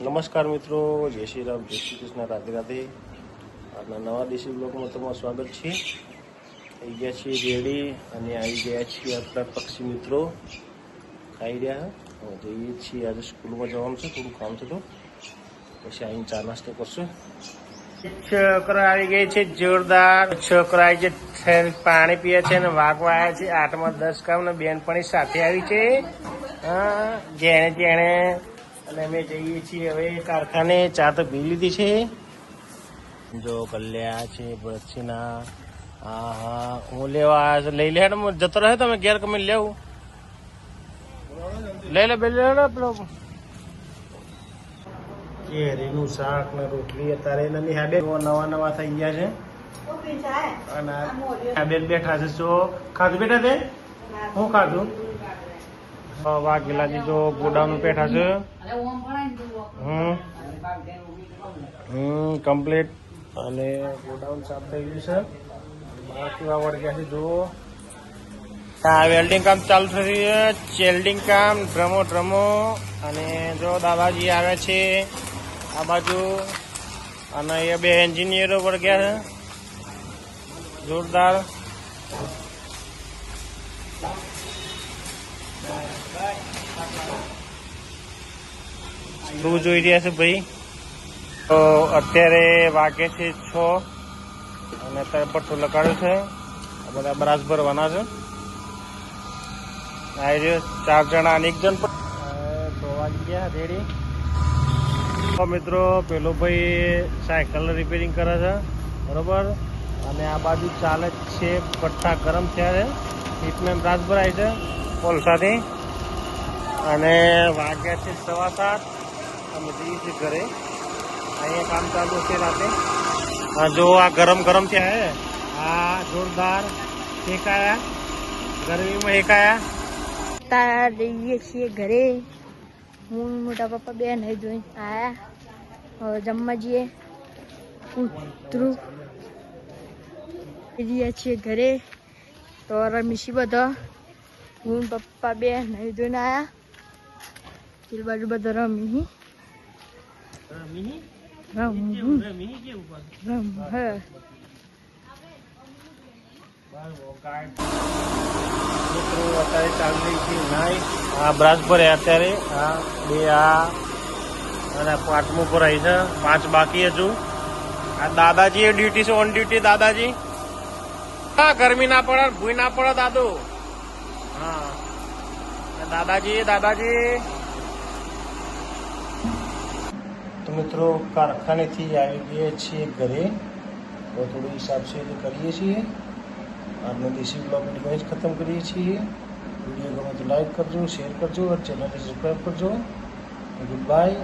નમસ્કાર મિત્રો, જય શ્રી રામ, જય શ્રી કૃષ્ણ, રાધે રાધે. આજના નવા દેશી બ્લોગમાં તમારું સ્વાગત છે. થઈ ગયા છીએ રેડી અને આવી ગયા છીએ આપણા પક્ષી મિત્રો ખાઈ રહ્યા. હવે જઈએ છીએ, આજે સ્કૂલમાં જવાનું છે, થોડું કામ થતું, પછી આવીને ચા નાસ્તો કરશું. છોકરા આવી ગઈ છે જોરદાર. છોકરા આવી છે, પાણી પીએ છે અને વાગવા આવ્યા છે 8-10 કામ ને બેનપણી સાથે આવી છે. હા, જેણે જેણે અને અમે જઈએ છીએ હવે કારખાને. ચા તો પી લીધી છે. જો કલ્યા છે બચ્ચીના. હા હા, હું લેવા આવ્યા છું. લઈ લે, જતો રહે તમે ઘેર કમે લેવું. લઈ લે બે લે પેલો કેરીનું શાક ને રોટલી. અત્યારે એની હાડે નવા નવા થઈ ગયા છે અને આ બેન બેઠા છે. જો ખાધું બેઠા તે હું ખાધું વાઘેલાજી જો ગોડાઉન બેઠા છે. કમ્પ્લીટ અને ગોડાઉન સાફ થઈ ગયું છે. બાકી આવડ ગયા છે. જુઓ આ વેલ્ડિંગ કામ ચાલુ થયું છે. ચેલ્ડિંગ કામ ડ્રમો અને જો દાદાજી આવે છે આ બાજુ અને એ બે એન્જિનિયરો પર ગયા છે જોરદાર. શું જોઈ રહ્યા છે ભાઈ? તો અત્યારે વાગે છે 6 અને અત્યારે પટ્ટું લગાડ્યું છે. આ બધા બ્રાસ ભરવાના છે. આ 4 જણા અને 1 જણ તો વાગી ગયા રેડી. તો મિત્રો પેલો ભાઈ સાયકલ રિપેરિંગ કરે છે બરોબર, અને આ બાજુ ચાલે છે. પટ્ટા ગરમ થયા છે, હીટમેન બ્રાસ ભરાય છે કોલસાથી. અને વાગ્યા છે 7:15. અમે જઈએ છીએ ઘરે. અહીંયા કામ ચાલુ છે રાતે. હા જો આ ગરમ થયા હે. આ જોરદાર શેકાયા, ગરમીમાં શેકાયા. જઈએ છીએ ઘરે. હું મોટા પપ્પા બે નહીં જોઈ આયા. હવે જમવા જઈએ. કૂતરું જઈએ છીએ ઘરે. તો રમીશી બધા હું પપ્પા બે નહીં જોઈને આયા. પેલી બાજુ બધા રમી અત્યારે ચાલી રહી છે નાઈ. આ બ્રાસ ભરે અત્યારે. આ 2 આ અને 5મું ભરાય છે. 5 બાકી હજુ. આ દાદાજી ડ્યુટી છે, ઓન ડ્યુટી દાદાજી. હા, ગરમી ના પડે, ભૂઈ ના પડે દાદુ. હા દાદાજી. તો મિત્રો કારખાનેથી આવી ગયા છીએ ઘરે. તો થોડું હિસાબ છે એ કરીએ છીએ. આજનો દેશી બ્લોગ વિડીયો જ ખતમ કરીએ છીએ. વિડીયો ગમે તો લાઈક કરજો, શેર કરજો અને ચેનલને સબસ્ક્રાઈબ કરજો. Good bye.